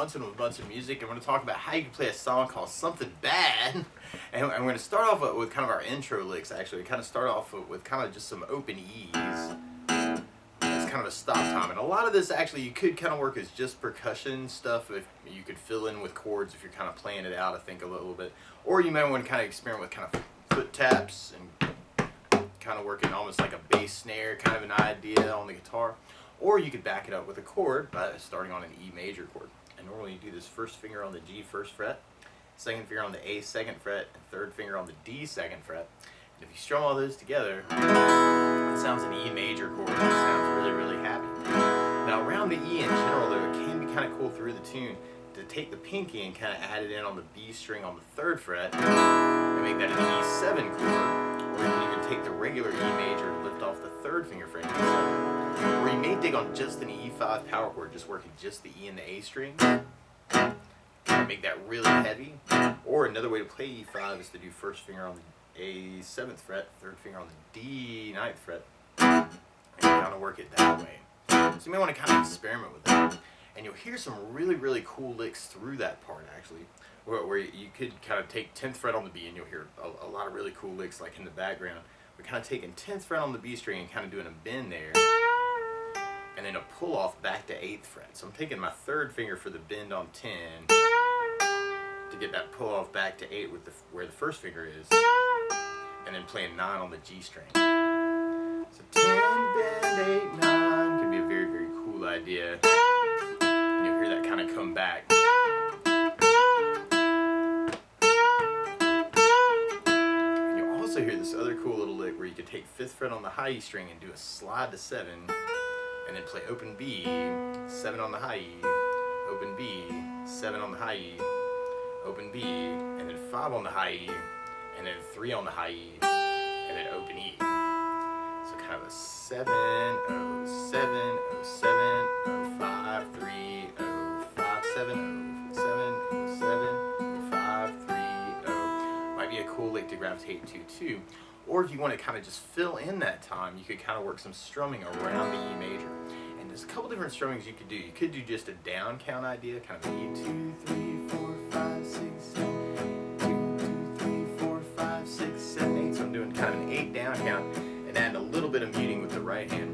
Munson with Munson Music, and we're going to talk about how you can play a song called Something Bad. And we're going to start off with kind of our intro licks, actually. Kind of start off with kind of just some open E's. It's kind of a stop time. And a lot of this, actually, you could kind of work as just percussion stuff. If you could fill in with chords if you're kind of playing it out, I think, a little bit. Or you might want to kind of experiment with kind of foot taps and kind of working almost like a bass snare, kind of an idea on the guitar. Or you could back it up with a chord by starting on an E major chord. And normally you do this first finger on the G first fret, second finger on the A second fret, and third finger on the D second fret. And if you strum all those together, it sounds an E major chord. It sounds really, really happy. Now around the E in general, though, it can be kind of cool through the tune to take the pinky and kind of add it in on the B string on the third fret and make that an E7 chord. Or you can even take the regular E major and lift off the third finger fret to E7. Or you may dig on just an E5 power chord, just working just the E and the A string. Kind of make that really heavy. Or another way to play E5 is to do first finger on the A7th fret, third finger on the D9th fret, and kind of work it that way. So you may want to kind of experiment with that. And you'll hear some really, really cool licks through that part, actually, where you could kind of take 10th fret on the B, and you'll hear a lot of really cool licks like in the background. We're kind of taking 10th fret on the B string and kind of doing a bend there, and then a pull off back to 8th fret. So I'm taking my third finger for the bend on 10 to get that pull off back to 8 with where the first finger is, and then playing 9 on the G string. So 10, bend, 8, 9 can be a very, very cool idea. And you'll hear that kind of come back. And you'll also hear this other cool little lick where you could take 5th fret on the high E string and do a slide to 7, and then play open B, 7 on the high E, open B, 7 on the high E, open B, and then 5 on the high E, and then 3 on the high E, and then open E. So kind of a 7, 0, 7, 0, 7, 0, 5, 3, 0, 5, 7, 0, 7, 0, 7, 0, 5, 3, 0. Might be a cool lick to gravitate to too. Or if you want to kind of just fill in that time, you could kind of work some strumming around the E major. And there's a couple different strummings you could do. You could do just a down count idea, kind of E, 2, 3, 4, 5, 6, 7, 2, 2, 3, 4, 5, 6, 7, 8. So I'm doing kind of an 8 down count and add a little bit of muting with the right hand.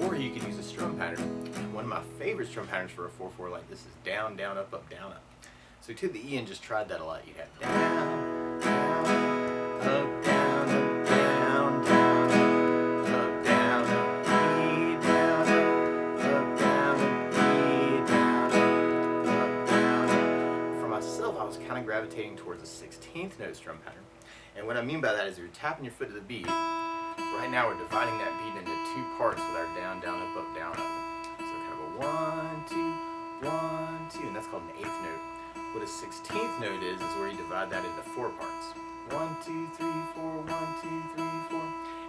Or you could use a strum pattern. One of my favorite strum patterns for a 4/4 like this is down, down, up, up, down, up. So we took the E and just tried that a lot. You'd have down, down, up, down. Gravitating towards a 16th note strum pattern. And what I mean by that is if you're tapping your foot to the beat, right now we're dividing that beat into 2 parts with our down, down, up, up, down, up. So kind of a 1, 2, 1, 2, and that's called an 8th note. What a 16th note is where you divide that into 4 parts. 1, 2, 3, 4, 1, 2, 3, 4.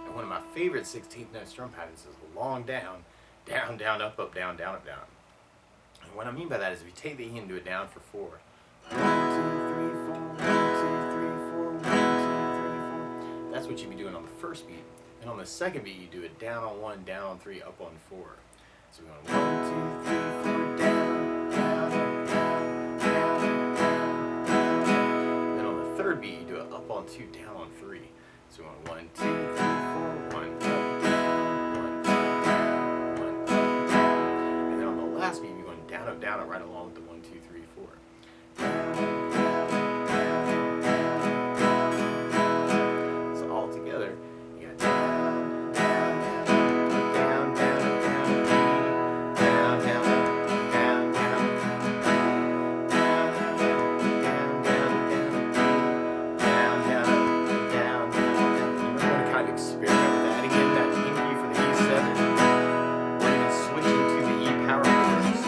And one of my favorite 16th note strum patterns is a long down, down, down, up, up, down, down, up, down. And what I mean by that is if you take the E and do it down for 4, 1, 2, 3, 4, 1, 2, 3, 4, 1, 2, 3, 4. That's what you'd be doing on the first beat. And on the second beat, you do it down on 1, down on 3, up on 4. So we're going 1, 2, 3, 4, down, down, up, down, down, down, down. Then on the third beat, you do it up on 2, down on 3. So we're going 1, 2, 3, 4, 1, up, down, 1, down, 1, up, down. And then on the last beat, you're going down, up, right along with the 1, 2, 3, 4. So all together, you got down, down, down, down, down, down, down, down, down, down, down, down. You might want to kind of experiment with that. Again, that E for the E7. We're going to switch into the E power chords.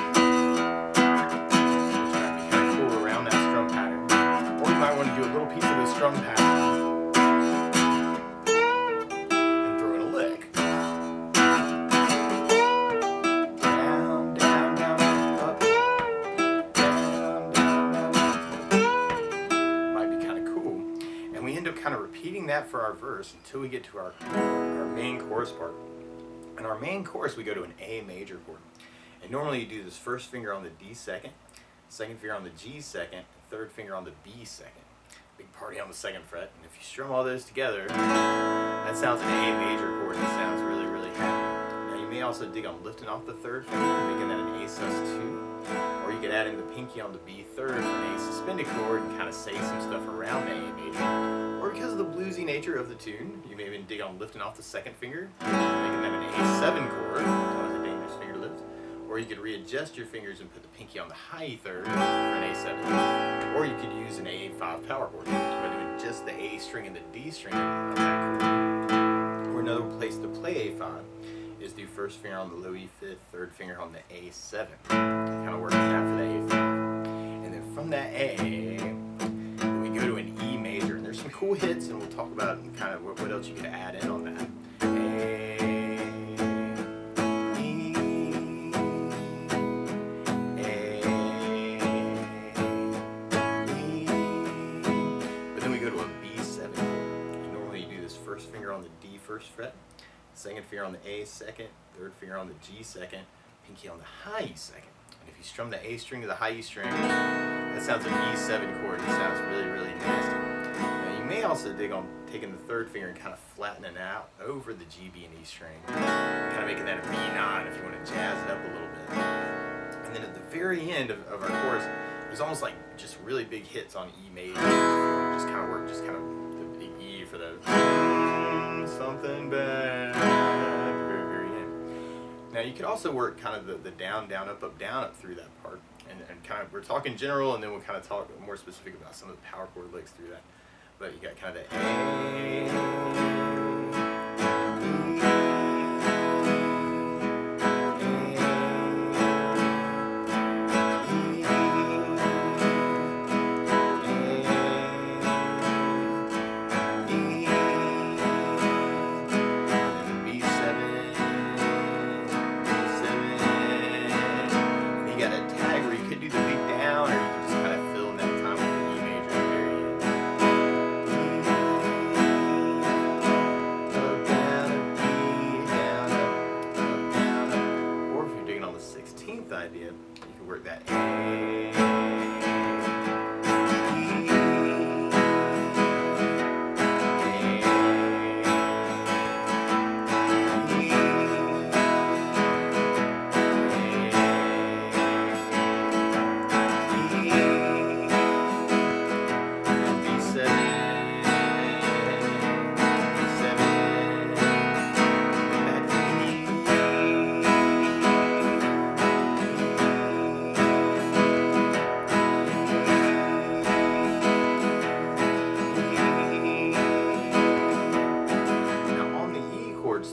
Do a little piece of the strum pattern and throw in a lick. Down, down, down, up, down, down, down. Might be kind of cool. And we end up kind of repeating that for our verse until we get to our main chorus part. In our main chorus, we go to an A major chord. And normally you do this first finger on the D second, second finger on the G second, third finger on the B second. Big party on the second fret, and if you strum all those together, that sounds an A major chord that sounds really, really happy. Now you may also dig on lifting off the third finger, making that an A sus2, or you could add in the pinky on the B third for an A suspended chord and kind of say some stuff around the A major. Or because of the bluesy nature of the tune, you may even dig on lifting off the second finger, making that an A7 chord, that was a dangerous finger to lift. Or you could readjust your fingers and put the pinky on the high E third for an A7. Or you could use an A5 power chord by doing just the A string and the D string on that chord. Or another place to play A5 is do first finger on the low E5, third finger on the A7. Kind of working that for the A5. And then from that A, we go to an E major. And there's some cool hits, and we'll talk about kind of what else you could add in on that. First finger on the D first fret, second finger on the A second, third finger on the G second, pinky on the high E second. And if you strum the A string to the high E string, that sounds an E7 chord. It sounds really, really nasty. Now you may also dig on taking the third finger and kind of flattening it out over the G, B, and E string, kind of making that a B9 if you want to jazz it up a little bit. And then at the very end of our chorus, there's almost like just really big hits on E major. Just kind of work, just kind of the big E for the something bad at the very, very end. Now you could also work kind of the down, down, up, through that part. And kind of, we're talking general, and then we'll kind of talk more specific about some of the power chord licks through that. But you got kind of the A, Sixteenth idea, you can work that A,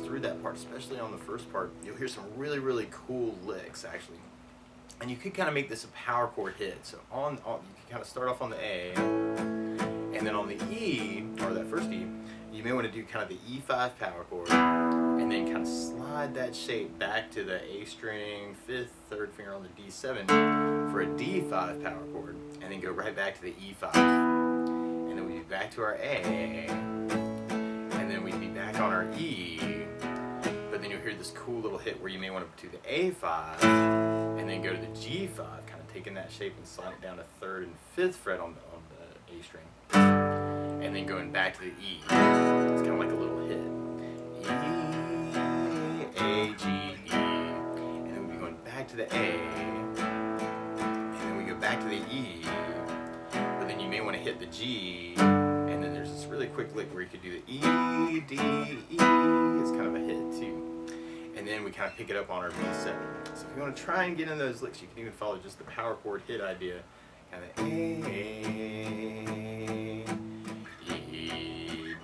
through that part, especially on the first part, you'll hear some really, really cool licks actually. And you could kind of make this a power chord hit. So on you can kind of start off on the A, and then on the E, or that first E, you may want to do kind of the E5 power chord, and then kind of slide that shape back to the A string, fifth, third finger on the D7 for a D5 power chord, and then go right back to the E5. And then we'd be back to our A, and then we'd be back on our E, but then you'll hear this cool little hit where you may want to do the A5 and then go to the G5, kind of taking that shape and slide it down to third and fifth fret on the A string, and then going back to the E. It's kind of like a little hit. E, A, G, E, and then we'll be going back to the A, and then we go back to the E, but then you may want to hit the G, and then there's this really quick lick where you could do the E, D, E. It's kind of a hit too. And then we kind of pick it up on our B7. So if you want to try and get in those licks, you can even follow just the power chord hit idea. Kind of A, E, D,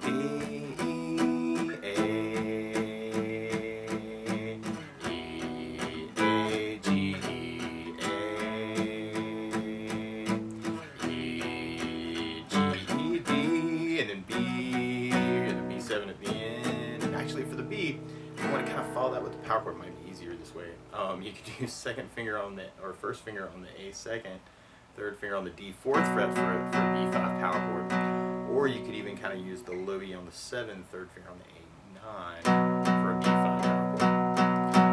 E, A, E, A, G, E, A, E, G, D, and then B, and the B7 at the end. And actually for the B, if you want to kind of follow that with the power chord, it might be easier this way. You could use second finger on the, or first finger on the A second, third finger on the D fourth fret for a B5 power chord. Or you could even kind of use the low E on the 7th, third finger on the A9 for a B5 power chord.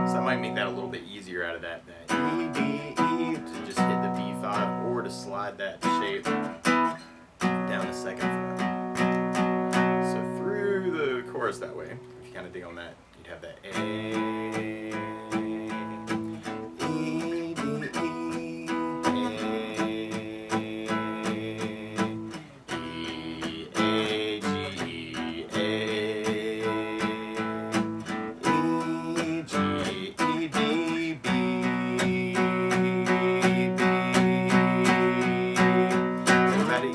So that might make that a little bit easier out of that E, D, E, to just hit the B5 of dig on that, you'd have that A, E, D, E, A, G, A, E, G, E, D, B, everybody E.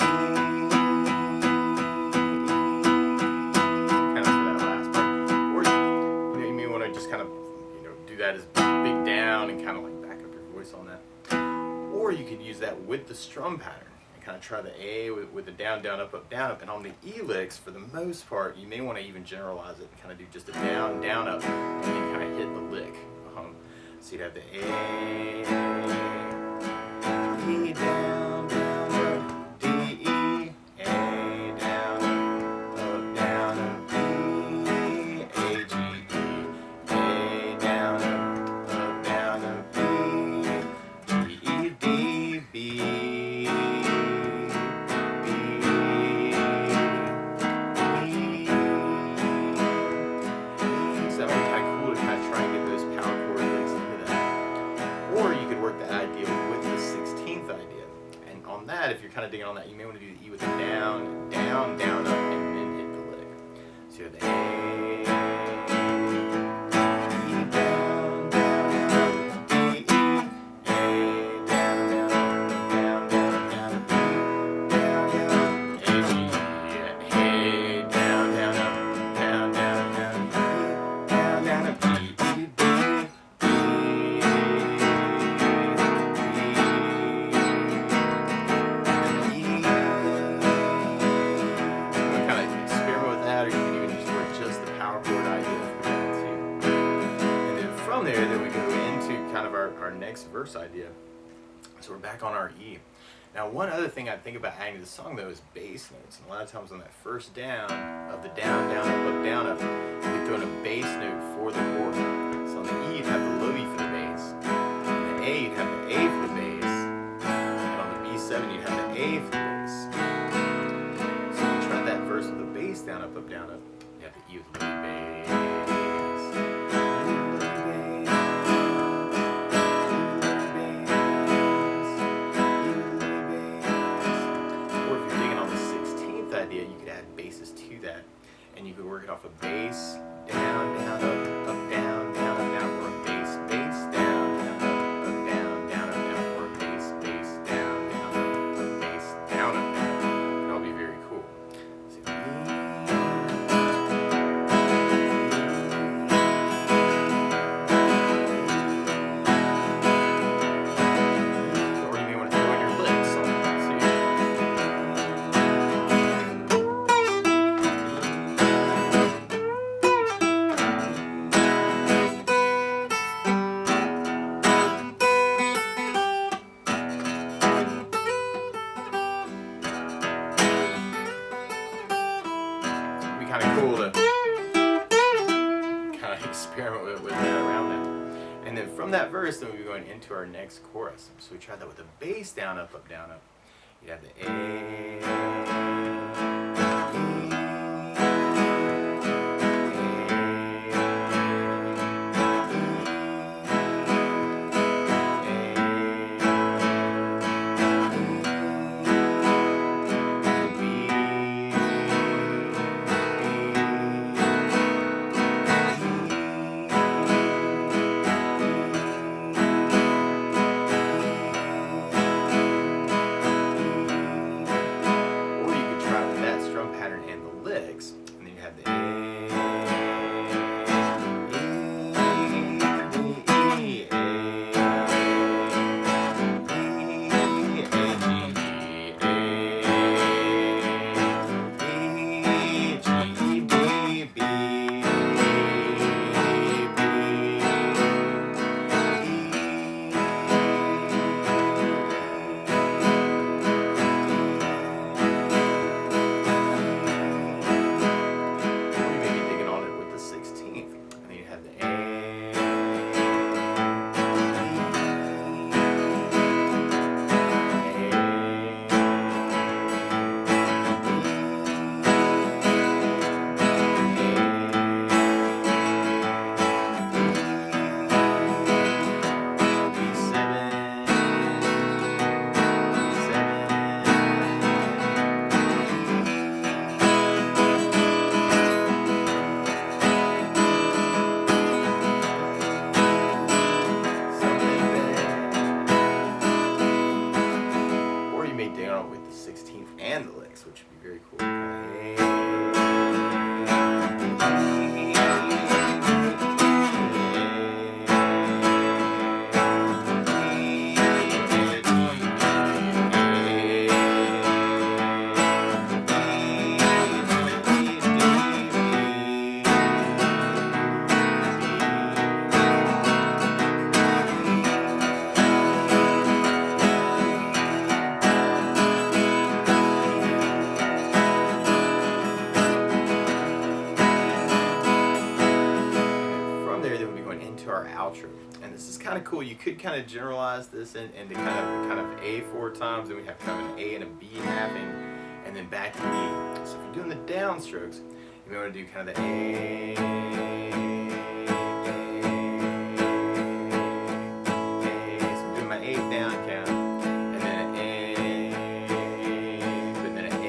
Just kind of, do that as big down and kind of like back up your voice on that. Or you could use that with the strum pattern and kind of try the A with the down, down, up, up, down, up. And on the E licks, for the most part, you may want to even generalize it and kind of do just a down, down, up, and then kind of hit the lick. So you'd have the A, E, down, down, up, D, E, A, down, up, down, up, E, A, G, if you're kind of digging on that, you may want to do the E with the down, down, down, up, and then hit the lick. So you have the A, E, down, down, up, D, E, A, down, down, down, down, down, down, A, G, A, down, down, up, down, down, down, down, down, up, D, E, B. Then we go into kind of our next verse idea. So we're back on our E. Now one other thing I think about adding to the song though is bass notes. And a lot of times on that first down of the down, down, down, up, you're throwing a bass note for the chord. So on the E you'd have the low E for the bass. On the A you'd have the A for the bass. And on the B7 you'd have the A for the bass. So you try that verse with the bass down, up, down, up. You have the E with the low bass. You could add basses to that, and you could work it off a bass, down, down, up, down, down, up, down, or a bass, bass, down, down, up, down, down, up, down, or a bass, bass, down, down, up, bass, down, up, down. That'll be very cool. So, or you may want to throw in your licks on that too. Kind of cool to kind of experiment with that around that. And then from that verse, then we'll be going into our next chorus. So we tried that with the bass down, up, down, up. You'd have the A. into our outro. And this is kind of cool. You could kind of generalize this into kind of A 4 times, then we have kind of an A and a B halving, and then back to B. So if you're doing the downstrokes, you may want to do kind of the A, so I'm doing my 8 down count, and then an A, but then an A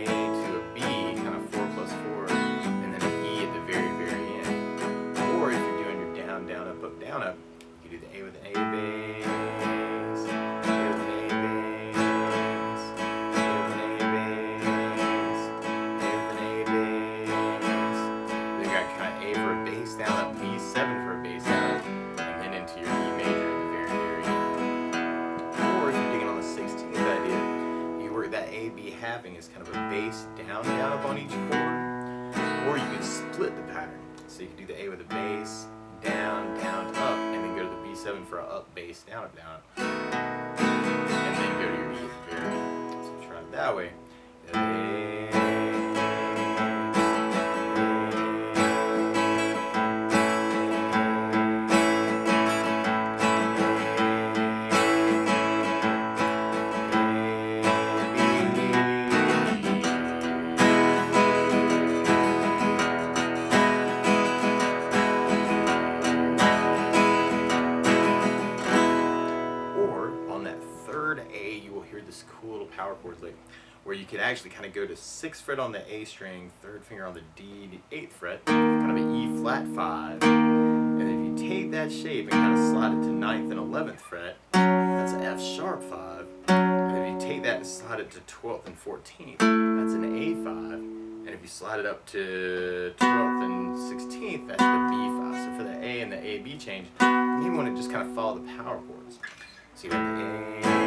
to a B, kind of 4 plus 4, and then an E at the very, very end. Or if you're doing your down, down, up, down, up, you can do the A with an A bass, A with an A bass, A with an A bass, A with an A bass. Then you got kind of A for a bass down, up, B7 for a bass down, up, and then into your E major at the very, very end. Or if you're digging on the 16th idea, you work that A, B halving as kind of a bass down, down, up on each chord. Or you can split the pattern. So you can do the A with a bass, down, down, up, and then go to the B7 for a up, bass, down, up, down, up. And then go to your E at the very end. So try it that way. This cool little power chord lick where you could actually kind of go to 6th fret on the A string, 3rd finger on the D, 8th fret, kind of an E flat 5, and then if you take that shape and kind of slide it to 9th and 11th fret, that's an F sharp 5, and then if you take that and slide it to 12th and 14th, that's an A5, and if you slide it up to 12th and 16th, that's the B5. So for the A and the A-B change, you want to just kind of follow the power chords. So you have the A,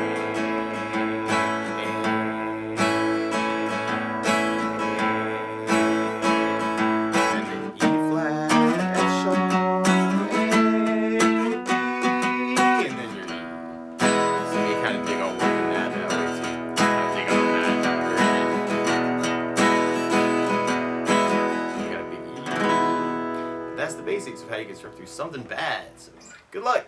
that's the basics of how you can start through Something Bad. So good luck.